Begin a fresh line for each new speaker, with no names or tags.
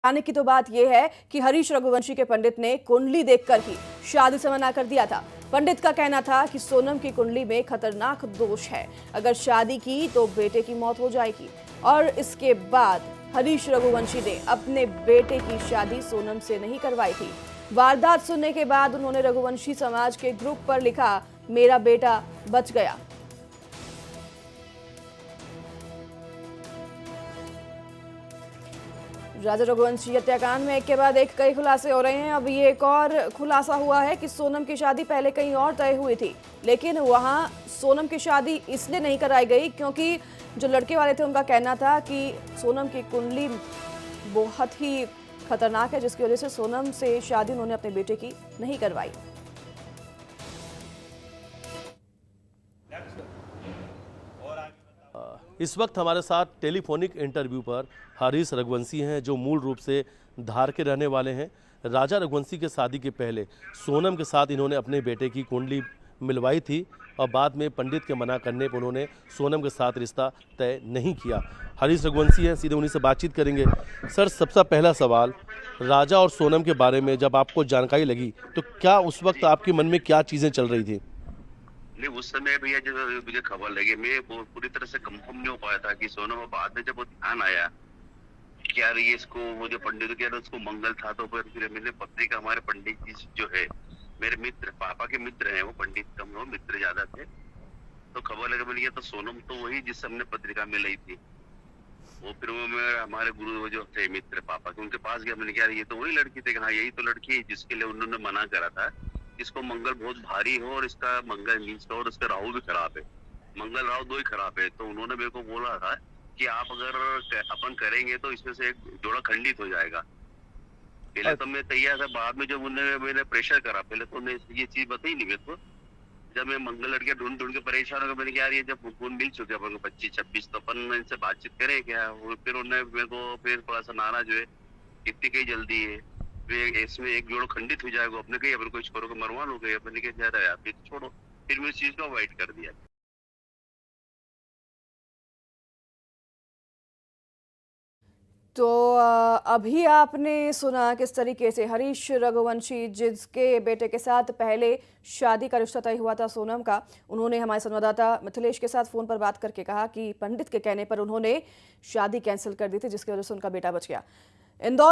आने की तो बात यह है कि हरीश रघुवंशी के पंडित ने कुंडली देखकर ही शादी से मना कर दिया था। पंडित का कहना था कि सोनम की कुंडली में खतरनाक दोष है, अगर शादी की तो बेटे की मौत हो जाएगी। और इसके बाद हरीश रघुवंशी ने अपने बेटे की शादी सोनम से नहीं करवाई थी। वारदात सुनने के बाद उन्होंने रघुवंशी समाज के ग्रुप पर लिखा, मेरा बेटा बच गया। राजा रघुवंशी हत्याकांड में एक के बाद एक कई खुलासे हो रहे हैं। अब ये एक और खुलासा हुआ है कि सोनम की शादी पहले कहीं और तय हुई थी, लेकिन वहां सोनम की शादी इसलिए नहीं कराई गई क्योंकि जो लड़के वाले थे उनका कहना था कि सोनम की कुंडली बहुत ही खतरनाक है, जिसकी वजह से सोनम से शादी उन्होंने अपने बेटे की नहीं करवाई।
इस वक्त हमारे साथ टेलीफोनिक इंटरव्यू पर हरीश रघुवंशी हैं, जो मूल रूप से धार के रहने वाले हैं। राजा रघुवंशी के शादी के पहले सोनम के साथ इन्होंने अपने बेटे की कुंडली मिलवाई थी और बाद में पंडित के मना करने पर उन्होंने सोनम के साथ रिश्ता तय नहीं किया। हरीश रघुवंशी हैं, सीधे उन्हीं से बातचीत करेंगे। सर, सबसे पहला सवाल, राजा और सोनम के बारे में जब आपको जानकारी लगी तो क्या उस वक्त आपके मन में क्या चीज़ें चल रही थी?
नहीं, उस समय भैया जब मुझे खबर लगी, मैं पूरी तरह से कंफर्म नहीं हो पाया था कि सोनम। बाद में जब वो ध्यान आया कि यार ये इसको, वो जो पंडित कह रहे उसको मंगल था, तो फिर मैंने पत्रिका, हमारे पंडित जी जो है मेरे मित्र, पापा के मित्र हैं, वो पंडित कम हो, मित्र ज्यादा थे, तो खबर लगा मैंने, तो सोनम तो वही जिससे हमने पत्रिका में ली थी। वो फिर वो मैं हमारे गुरु जो थे मित्र पापा के, उनके पास गया। मैंने कहा ये तो वही लड़की थे। हाँ, यही तो लड़की है जिसके लिए उन्होंने मना करा था, इसको मंगल बहुत भारी हो और इसका मंगल मीन्स और इसका राहु भी खराब है, मंगल राहु दो ही खराब है। तो उन्होंने मेरे को बोला था कि आप अगर अपन करेंगे तो इसमें से एक जोड़ा खंडित हो जाएगा। पहले तो मैं तैयार था, बाद में जब मैंने प्रेशर करा, पहले तो ये चीज बताई नहीं मेरे को। जब मैं मंगल लड़के ढूंढ ढूंढ के परेशान हो गया, मैंने कहा यार ये जब गुण मिल चुके अपन को 25-26, तो अपन इनसे बातचीत करें क्या। फिर उन्होंने मेरे को फिर थोड़ा सा नाराज हुए, इतनी कहीं जल्दी है, इसमें एक जोड़ खंडित हो जाएगा, अपने कहीं अपन कुछ करोगे मरवा लोगे। अपने कहा जा रहा है, फिर छोड़ो। फिर मैं इस चीज को अवॉइड कर दिया।
तो अभी आपने सुना किस तरीके से हरीश रघुवंशी, जिसके बेटे के साथ पहले शादी का रिश्ता तय हुआ था सोनम का, उन्होंने हमारे संवाददाता मिथिलेश के साथ फोन पर बात करके कहा कि पंडित के कहने पर उन्होंने शादी कैंसिल कर दी थी, जिसकी वजह से उनका बेटा बच गया। इंदौर